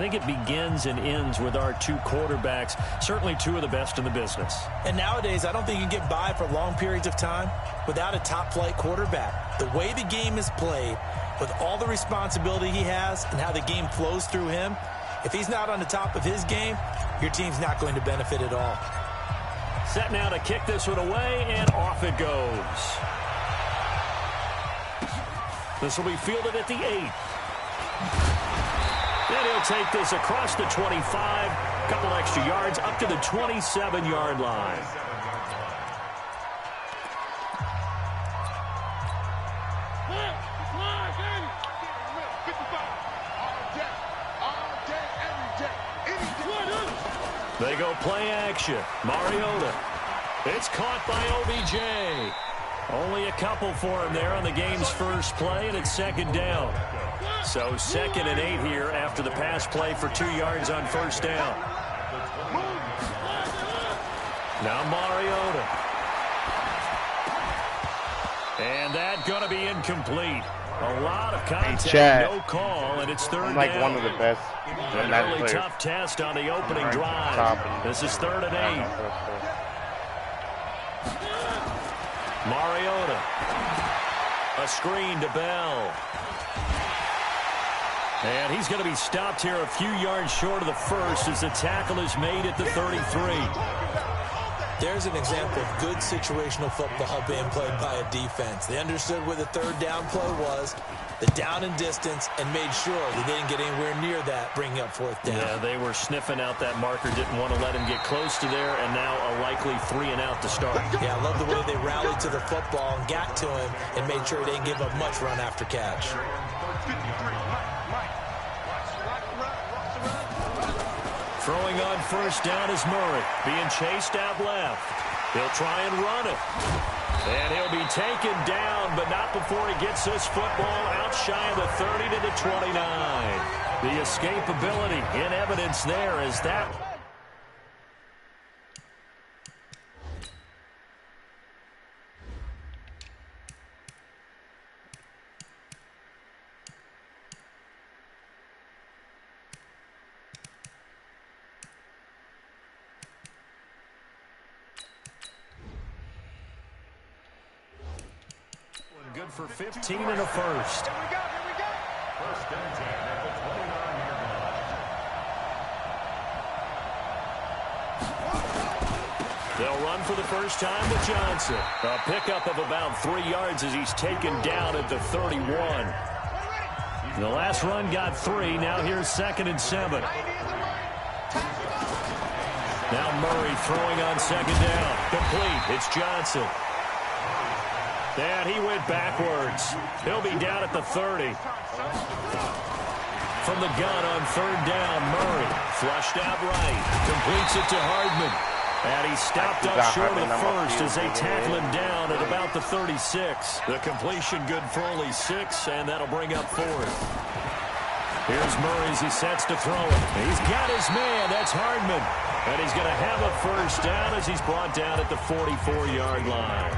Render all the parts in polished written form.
think it begins and ends with our two quarterbacks, certainly two of the best in the business. And nowadays, I don't think you can get by for long periods of time without a top-flight quarterback. The way the game is played, with all the responsibility he has and how the game flows through him, if he's not on the top of his game, your team's not going to benefit at all. Set now to kick this one away, and off it goes. This will be fielded at the 8. Then he'll take this across the 25, couple extra yards up to the 27-yard line. They go play action. Mariota. It's caught by OBJ. Only a couple for him there on the game's first play, and it's second down. So 2nd and 8 here after the pass play for 2 yards on first down. Now Mariota. And that going to be incomplete. A lot of contact, no call, and it's third like down. One of the best. An early tough test on the opening drive. This is 3rd and 8. Mariota. A screen to Bell. And he's going to be stopped here a few yards short of the first as the tackle is made at the 33. There's an example of good situational football being played by a defense. They understood where the third down play was, the down and distance, and made sure they didn't get anywhere near that, bringing up 4th down. Yeah, they were sniffing out that marker, didn't want to let him get close to there, and now a likely 3 and out to start. Yeah, I love the way they rallied to the football and got to him and made sure he didn't give up much run after catch. Throwing on first down is Murray, being chased out left. He'll try and run it. And he'll be taken down, but not before he gets this football out shy of the 30 to the 29. The escapability in evidence there as that. Good for 15 and a first. Here we go. First and 10 at the 29-yard line. They'll run for the first time with Johnson. A pickup of about 3 yards as he's taken down at the 31. The last run got 3. Now here's 2nd and 7. Now Murray throwing on 2nd down. Complete. It's Johnson. And he went backwards. He'll be down at the 30. From the gun on 3rd down, Murray flushed out right. Completes it to Hardman. And he stopped up short of the first as they tackle him down at about the 36. The completion good for only 6, and that'll bring up 4th. Here's Murray as he sets to throw it. He's got his man. That's Hardman. And he's going to have a first down as he's brought down at the 44-yard line.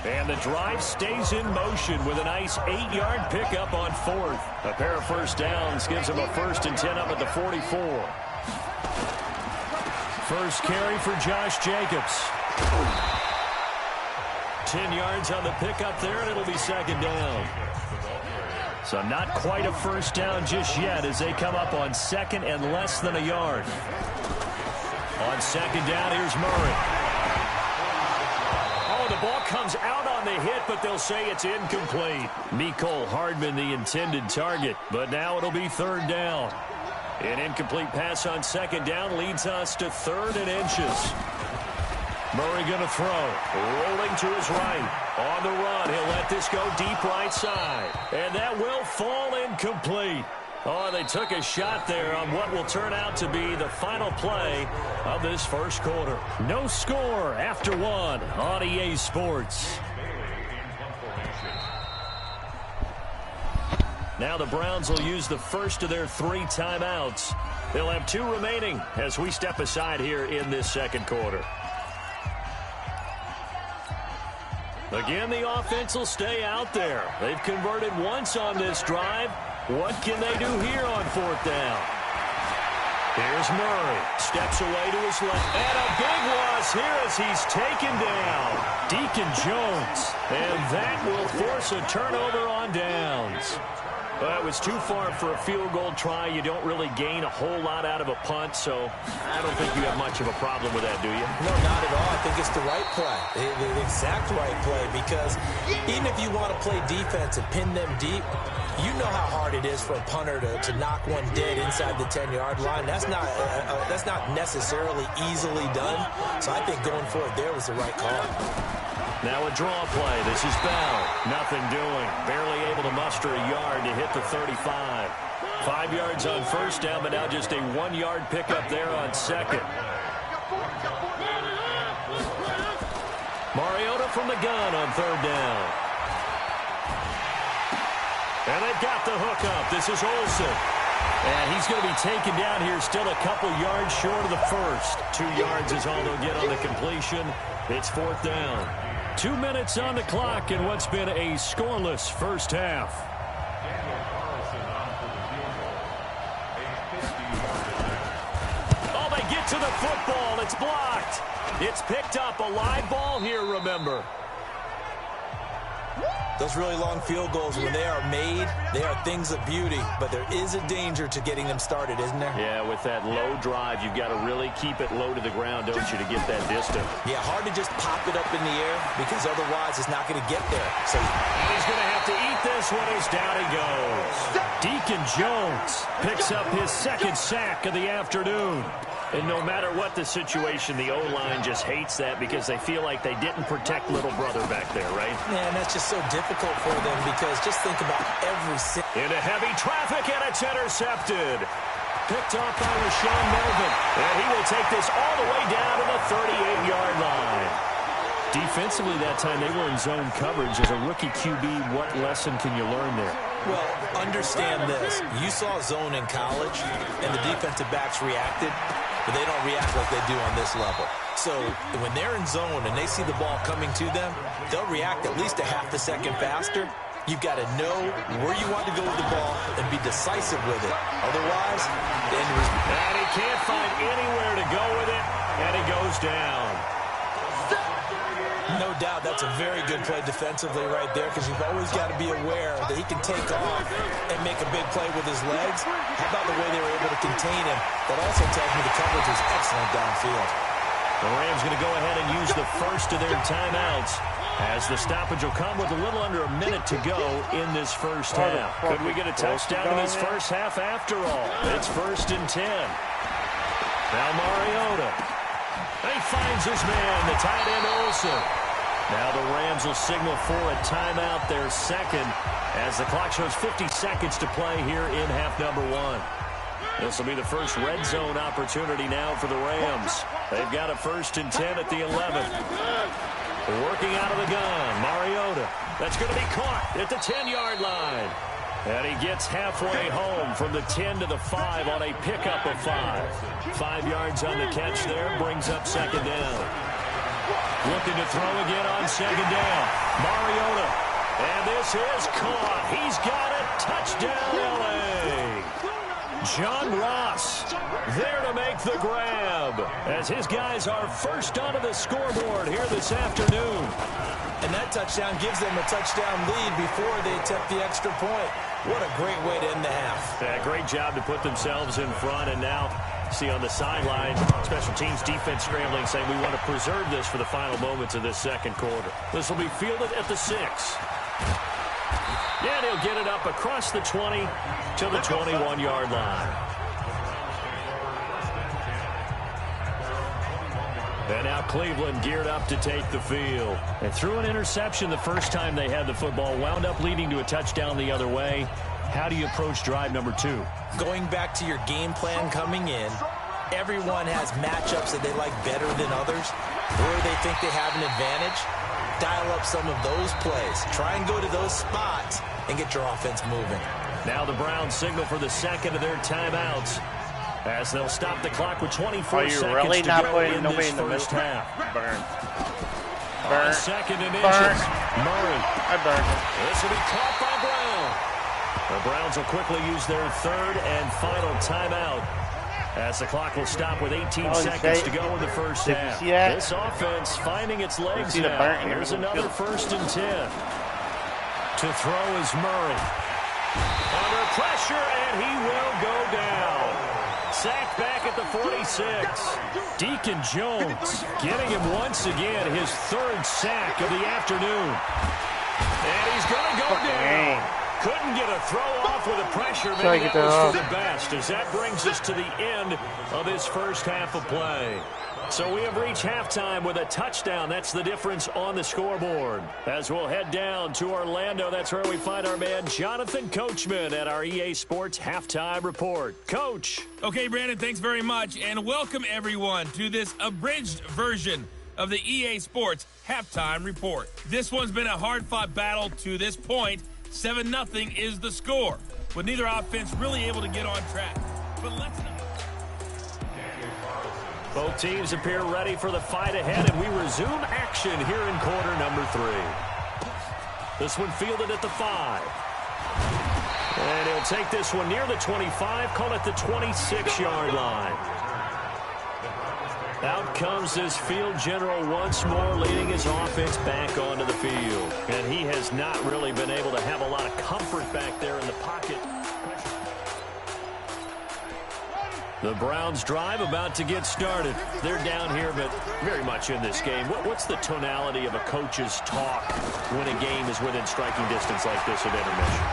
And the drive stays in motion with a nice 8-yard pickup on 4th. A pair of first downs gives him a 1st and 10 up at the 44. First carry for Josh Jacobs. 10 yards on the pickup there, and it'll be 2nd down. So not quite a first down just yet as they come up on 2nd and less than a yard. On 2nd down, here's Murray. The ball comes out on the hit, but they'll say it's incomplete. Mecole Hardman, the intended target, but now it'll be 3rd down. An incomplete pass on 2nd down leads us to 3rd and inches. Murray going to throw. Rolling to his right. On the run, he'll let this go deep right side. And that will fall incomplete. Oh, they took a shot there on what will turn out to be the final play of this first quarter. No score after 1 on EA Sports. Now the Browns will use the first of their 3 timeouts. They'll have 2 remaining as we step aside here in this second quarter. Again, the offense will stay out there. They've converted once on this drive. What can they do here on 4th down? Here's Murray. Steps away to his left. And a big loss here as he's taken down. Deacon Jones. And that will force a turnover on downs. Well, it was too far for a field goal try. You don't really gain a whole lot out of a punt, so I don't think you have much of a problem with that, do you? No, not at all. I think it's the right play, the exact right play, because even if you want to play defense and pin them deep, you know how hard it is for a punter to knock one dead inside the 10-yard line. That's not necessarily easily done, so I think going for it there was the right call. Now a draw play. This is Bell. Nothing doing. Barely able to muster a yard to hit the 35. 5 yards on first down, but now just a 1-yard pickup there on second. Mariota from the gun on third down. And they've got the hook up. This is Olsen. And he's going to be taken down here, still a couple yards short of the first. 2 yards is all they'll get on the completion. It's fourth down. 2 minutes on the clock in what's been a scoreless first half. Oh, they get to the football. It's blocked. It's picked up. A live ball here, remember. Those really long field goals, when they are made, they are things of beauty, but there is a danger to getting them started, isn't there? Yeah, with that low drive, you've got to really keep it low to the ground, don't you, to get that distance. Yeah, hard to just pop it up in the air because otherwise it's not going to get there. So, and he's going to have to eat this one as down he goes. Deacon Jones picks up his second sack of the afternoon. And no matter what the situation, the O-line just hates that because they feel like they didn't protect little brother back there, right? Man, that's just so difficult for them because just think about every... Into heavy traffic, and it's intercepted. Picked off by Rashawn Melvin. And he will take this all the way down to the 38-yard line. Defensively that time, they were in zone coverage. As a rookie QB, what lesson can you learn there? Well, understand this. You saw zone in college, and the defensive backs reacted, but they don't react like they do on this level. So when they're in zone and they see the ball coming to them, they'll react at least a half a second faster. You've got to know where you want to go with the ball and be decisive with it. Otherwise, the end result. And he can't find anywhere to go with it, and he goes down. No doubt that's a very good play defensively right there because you've always got to be aware that he can take off and make a big play with his legs. How about the way they were able to contain him? That also tells me the coverage was excellent downfield. The Rams going to go ahead and use the first of their timeouts as the stoppage will come with a little under a minute to go in this first half. Could we get a touchdown in this first half after all? It's 1st and 10. Now Mariota. He finds his man, the tight end Olsen. Now the Rams will signal for a timeout, their second, as the clock shows 50 seconds to play here in half number 1. This will be the first red zone opportunity now for the Rams. They've got a 1st and 10 at the 11th. Working out of the gun, Mariota. That's going to be caught at the 10-yard line. And he gets halfway home from the 10 to the 5 on a pickup of 5. 5 yards on the catch there, brings up second down. Looking to throw again on second down. Mariota. And this is caught. He's got it. Touchdown, L.A. John Ross there to make the grab as his guys are first onto the scoreboard here this afternoon. And that touchdown gives them a touchdown lead before they attempt the extra point. What a great way to end the half. Yeah, great job to put themselves in front, and now see on the sideline, special teams defense scrambling, saying we want to preserve this for the final moments of this second quarter. This will be fielded at the 6. Yeah, he'll get it up across the 20 to the 21-yard line. And now Cleveland geared up to take the field. And threw an interception the first time they had the football, wound up leading to a touchdown the other way. How do you approach drive number 2? Going back to your game plan coming in, everyone has matchups that they like better than others, where they think they have an advantage. Dial up some of those plays. Try and go to those spots and get your offense moving. Now the Browns signal for the second of their timeouts as they'll stop the clock with 24 seconds really to not go putting in nobody this in the first middle? half. Burn. On Burn. second and Burn. inches, Murray. I burned it. This will be caught by Brown. The Browns will quickly use their third and final timeout As the clock will stop with 18 seconds to go in the first half. This offense finding its legs now. Here's another 1st and 10. To throw is Murray. Under pressure, and he will go down. Sacked back at the 46. Deacon Jones getting him once again his 3rd sack of the afternoon. And he's going to go down. Couldn't get a throw off with the pressure. Maybe that was for the best, as that brings us to the end of his first half of play. So we have reached halftime with a touchdown. That's the difference on the scoreboard. As we'll head down to Orlando, that's where we find our man Jonathan Coachman at our EA Sports Halftime Report. Coach. Okay, Brandon, thanks very much. And welcome, everyone, to this abridged version of the EA Sports Halftime Report. This one's been a hard-fought battle to this point. 7-0 is the score, with neither offense really able to get on track. But let's not. Both teams appear ready for the fight ahead, and we resume action here in quarter number 3. This one fielded at the 5. And he'll take this one near the 25, call it the 26-yard line. Out comes this field general once more, leading his offense back onto the field. And he has not really been able to have a lot of comfort back there in the pocket. The Browns drive about to get started. They're down here, but very much in this game. What's the tonality of a coach's talk when a game is within striking distance like this at intermission?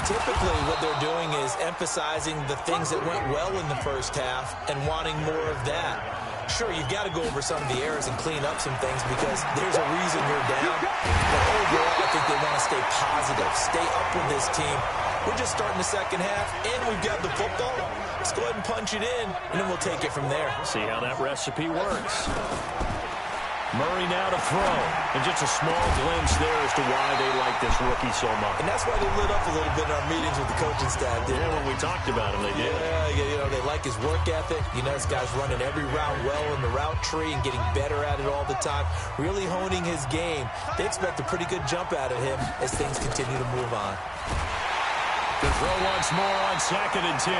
Typically, what they're doing is emphasizing the things that went well in the first half and wanting more of that. Sure, you've got to go over some of the errors and clean up some things because there's a reason you're down. But overall, I think they want to stay positive, stay up with this team. We're just starting the second half, and we've got the football. Let's go ahead and punch it in, and then we'll take it from there. See how that recipe works. Murray now to throw. And just a small glimpse there as to why they like this rookie so much. And that's why they lit up a little bit in our meetings with the coaching staff, didn't they? When we talked about him, they did. Yeah, you know, they like his work ethic. You know, this guy's running every route well in the route tree and getting better at it all the time, really honing his game. They expect a pretty good jump out of him as things continue to move on. To throw once more on 2nd and 10.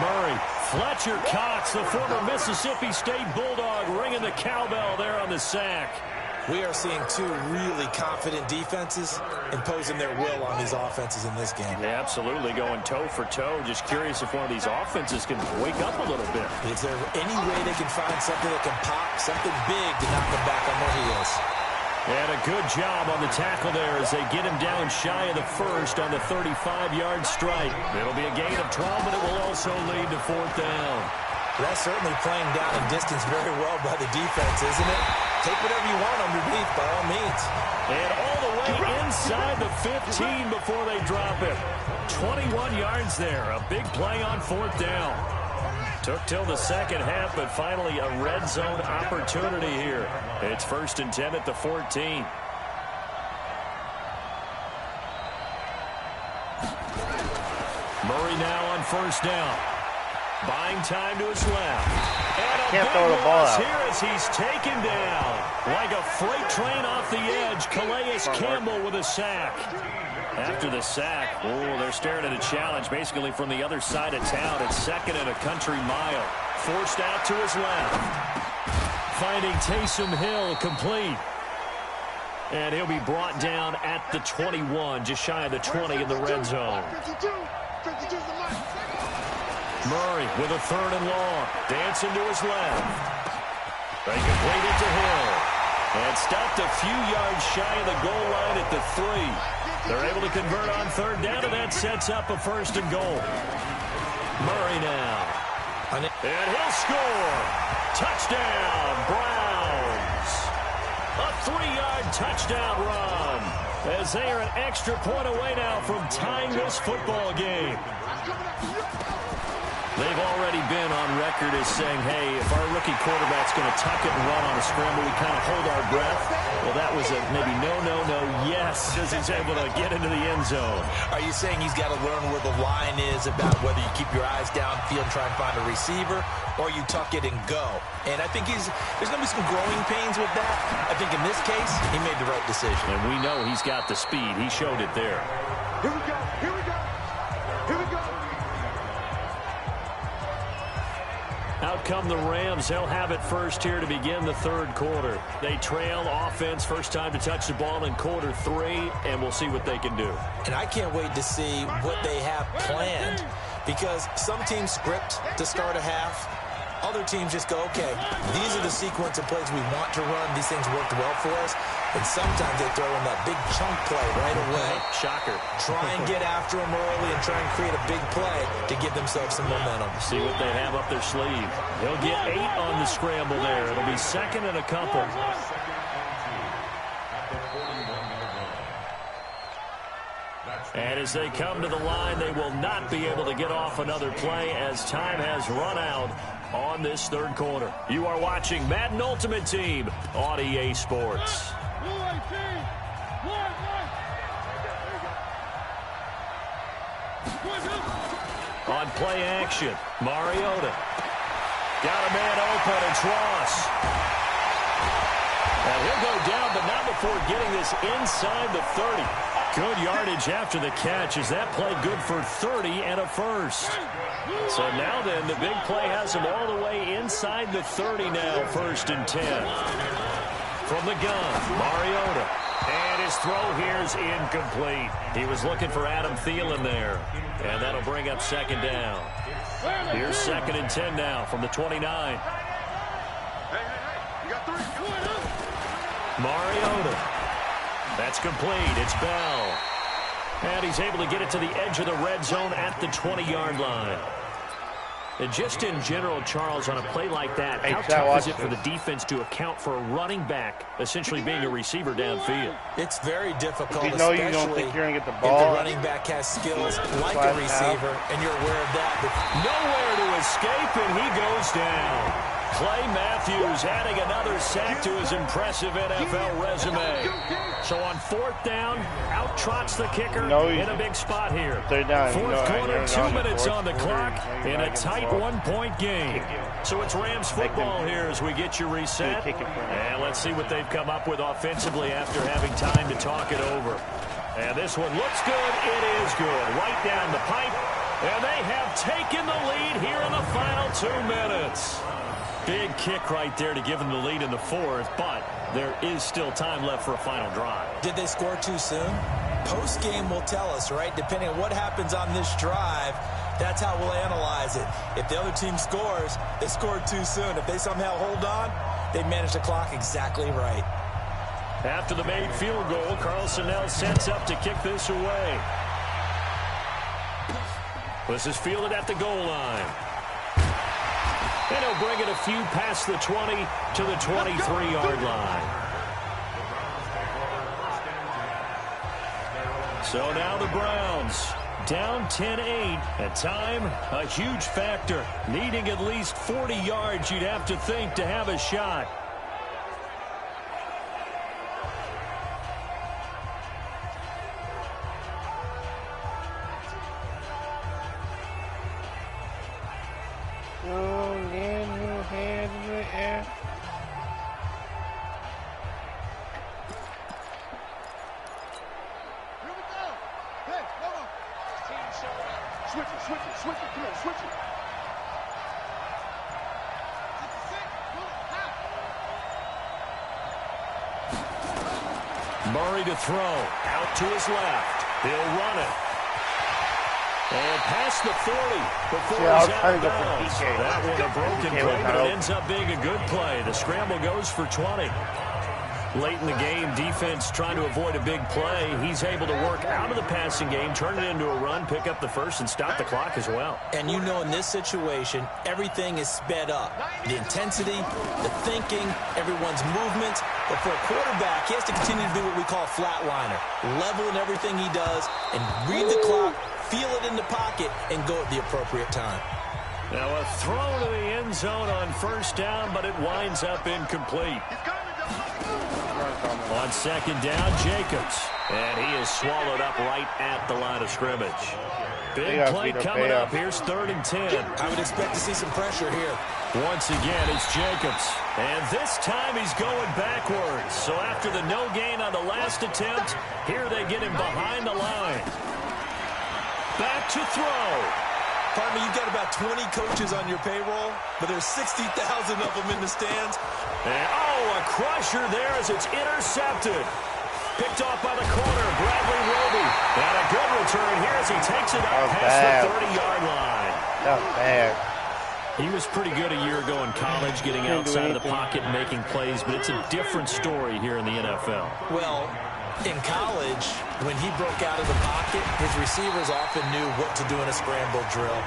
Murray, Fletcher Cox, the former Mississippi State Bulldog, ringing the cowbell there on the sack. We are seeing two really confident defenses imposing their will on these offenses in this game. Yeah, absolutely, going toe for toe. Just curious if one of these offenses can wake up a little bit. Is there any way they can find something that can pop, something big to knock them back on their heels? And a good job on the tackle there as they get him down shy of the first on the 35-yard strike. It'll be a gain of 12, but it will also lead to 4th down. That's certainly playing down in distance very well by the defense, isn't it? Take whatever you want underneath, by all means. And all the way inside the 15 before they drop it. 21 yards there. A big play on 4th down. Took till the second half, but finally a red zone opportunity here. It's 1st and 10 at the 14. Murray now on 1st down. Buying time to his left. And a Can't big throw the ball loss out. here as he's taken down. Like a freight train off the edge, Calais Campbell with a sack. After the sack, they're staring at a challenge basically from the other side of town. It's 2nd and a country mile. Forced out to his left. Finding Taysom Hill complete. And he'll be brought down at the 21, just shy of the 20 in the red zone. Murray with a 3rd and long. Dancing to his left. They complete it to Hill. And stopped a few yards shy of the goal line at the 3. They're able to convert on 3rd down, and that sets up a 1st and goal. Murray now. And he'll score. Touchdown, Browns. A 3-yard touchdown run. As they are an extra point away now from tying this football game. They've already been on record as saying, hey, if our rookie quarterback's going to tuck it and run on a scramble, we kind of hold our breath. Well, that was a maybe no, yes, as he's able to get into the end zone. Are you saying he's got to learn where the line is about whether you keep your eyes downfield and try and find a receiver, or you tuck it and go? And I think there's going to be some growing pains with that. I think in this case, he made the right decision. And we know he's got the speed. He showed it there. Here we go. Here we go. Here we go. Out come the Rams. They'll have it first here to begin the third quarter. They trail offense, first time to touch the ball in quarter 3, and we'll see what they can do. And I can't wait to see what they have planned, because some teams script to start a half. Other teams just go, okay, these are the sequence of plays we want to run. These things worked well for us. And sometimes they throw in that big chunk play right away. Shocker. Try and get after them early and try and create a big play to give themselves some momentum. See what they have up their sleeve. They'll get 8 on the scramble there. It'll be second and a couple. And as they come to the line, they will not be able to get off another play as time has run out on this third quarter. You are watching Madden Ultimate Team on EA Sports. On play action, Mariota. Got a man open, it's Ross. And he'll go down, but not before getting this inside the 30. Good yardage after the catch. Is that play good for 30 and a first? So now then, the big play has him all the way inside the 30 now, 1st and 10. From the gun, Mariota. And his throw here is incomplete. He was looking for Adam Thielen there. And that'll bring up second down. Here's 2nd and 10 now from the 29. Mariota. That's complete. It's Bell. And he's able to get it to the edge of the red zone at the 20-yard line. And just in general, Charles, on a play like that, how tough is it for the defense to account for a running back essentially being a receiver downfield? It's very difficult, you know, especially you don't think you're going to get the ball. If the running back has skills like a receiver, and you're aware of that. Nowhere to escape, and he goes down. Clay Matthews adding another sack to his impressive NFL resume. So on 4th down, out trots the kicker in a big spot here. 4th quarter, 2 minutes on the clock in a tight 1-point game. So it's Rams football here as we get you reset. And let's see what they've come up with offensively after having time to talk it over. And this one looks good. It is good. Right down the pipe. And they have taken the lead here in the final 2 minutes. Big kick right there to give them the lead in the 4th, but there is still time left for a final drive. Did they score too soon? Post-game will tell us, right? Depending on what happens on this drive, that's how we'll analyze it. If the other team scores, they scored too soon. If they somehow hold on, they manage the clock exactly right. After the made field goal, Carlson now sets up to kick this away. This is fielded at the goal line. And he'll bring it a few past the 20 to the 23-yard line. So now the Browns down 10-8. At time, a huge factor. Needing at least 40 yards, you'd have to think, to have a shot. Murray to throw. Out to his left. He'll run it. And past the 40 before he's out of bounds. That one a broken play, but it ends up being a good play. The scramble goes for 20. Late in the game, defense trying to avoid a big play. He's able to work out of the passing game, turn it into a run, pick up the first, and stop the clock as well. And you know in this situation, everything is sped up. The intensity, the thinking, everyone's movement. But for a quarterback, he has to continue to do what we call a flatliner. Level in everything he does and read the clock, feel it in the pocket, and go at the appropriate time. Now a throw to the end zone on first down, but it winds up incomplete. On second down, Jacobs. And he is swallowed up right at the line of scrimmage. Big play coming up. Here's 3rd and 10. I would expect to see some pressure here. Once again, it's Jacobs. And this time he's going backwards. So after the no gain on the last attempt, here they get him behind the line. Back to throw. Pardon me, you've got about 20 coaches on your payroll, but there's 60,000 of them in the stands. And, a crusher there as it's intercepted. Picked off by the corner, Bradley Roby. And a good return here as he takes it up past the 30-yard line. That was bad. He was pretty good a year ago in college, getting outside of the pocket and making plays, but it's a different story here in the NFL. Well, in college, when he broke out of the pocket, his receivers often knew what to do in a scramble drill.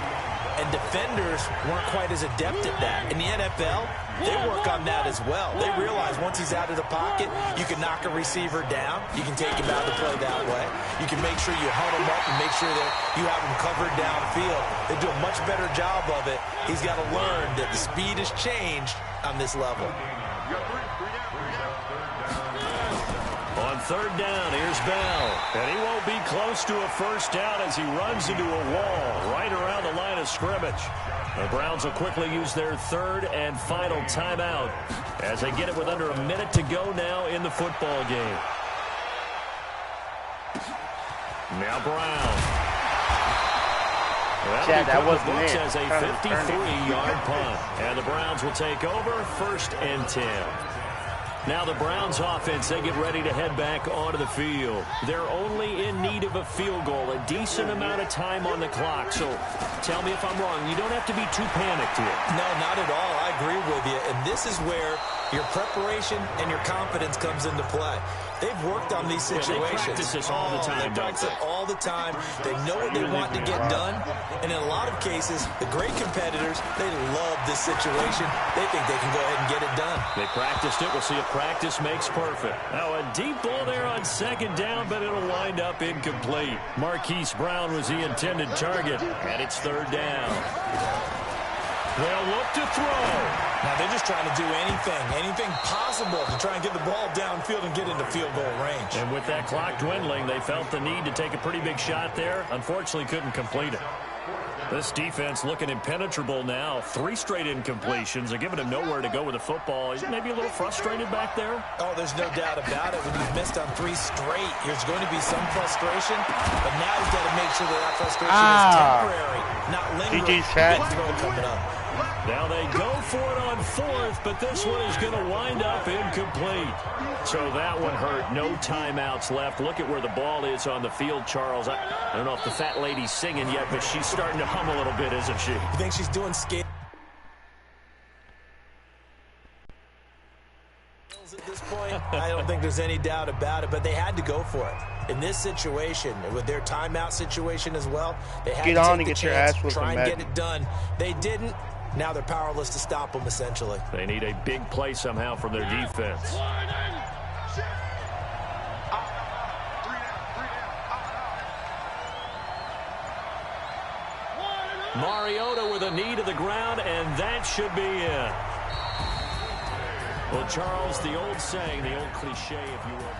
And defenders weren't quite as adept at that. In the NFL, they work on that as well. They realize once he's out of the pocket, you can knock a receiver down. You can take him out of the play that way. You can make sure you hunt him up and make sure that you have him covered downfield. They do a much better job of it. He's got to learn that the speed has changed on this level. On third down, here's Bell. And he won't be close to a first down as he runs into a wall right around the line of scrimmage. The Browns will quickly use their third and final timeout as they get it with under a minute to go now in the football game. Now Brown. That wasn't it. As a 53-yard punt. And the Browns will take over, 1st and 10. Now the Browns offense, they get ready to head back onto the field. They're only in need of a field goal, a decent amount of time on the clock. So tell me if I'm wrong. You don't have to be too panicked here. No, not at all. I agree with you. And this is where your preparation and your confidence comes into play. They've worked on these situations. They practice this all the time. They practice it all the time. They know what they want to get done. And in a lot of cases, the great competitors, they love this situation. They think they can go ahead and get it done. They practiced it. We'll see if practice makes perfect. Now a deep ball there on 2nd down, but it'll wind up incomplete. Marquise Brown was the intended target, and it's 3rd down. They'll look to throw. Now they're just trying to do anything possible to try and get the ball downfield and get into field goal range. And with that clock dwindling, they felt the need to take a pretty big shot there. Unfortunately, couldn't complete it. This defense looking impenetrable now. 3 straight incompletions. They're giving him nowhere to go with the football. He's maybe a little frustrated back there. Oh, there's no doubt about it. When you've missed on 3 straight, there's going to be some frustration. But now he's got to make sure that frustration is temporary, not lingering. Big throw coming up. Now they go for it on 4th, but this one is going to wind up incomplete. So that one hurt. No timeouts left. Look at where the ball is on the field, Charles. I don't know if the fat lady's singing yet, but she's starting to hum a little bit, isn't she? You think she's doing skate at this point? I don't think there's any doubt about it, but they had to go for it. In this situation, with their timeout situation as well, they had to take the chance, try and get it done. They didn't. Now they're powerless to stop them, essentially. They need a big play somehow from their defense. Mariota with a knee to the ground, and that should be it. Well, Charles, the old saying, the old cliche, if you will.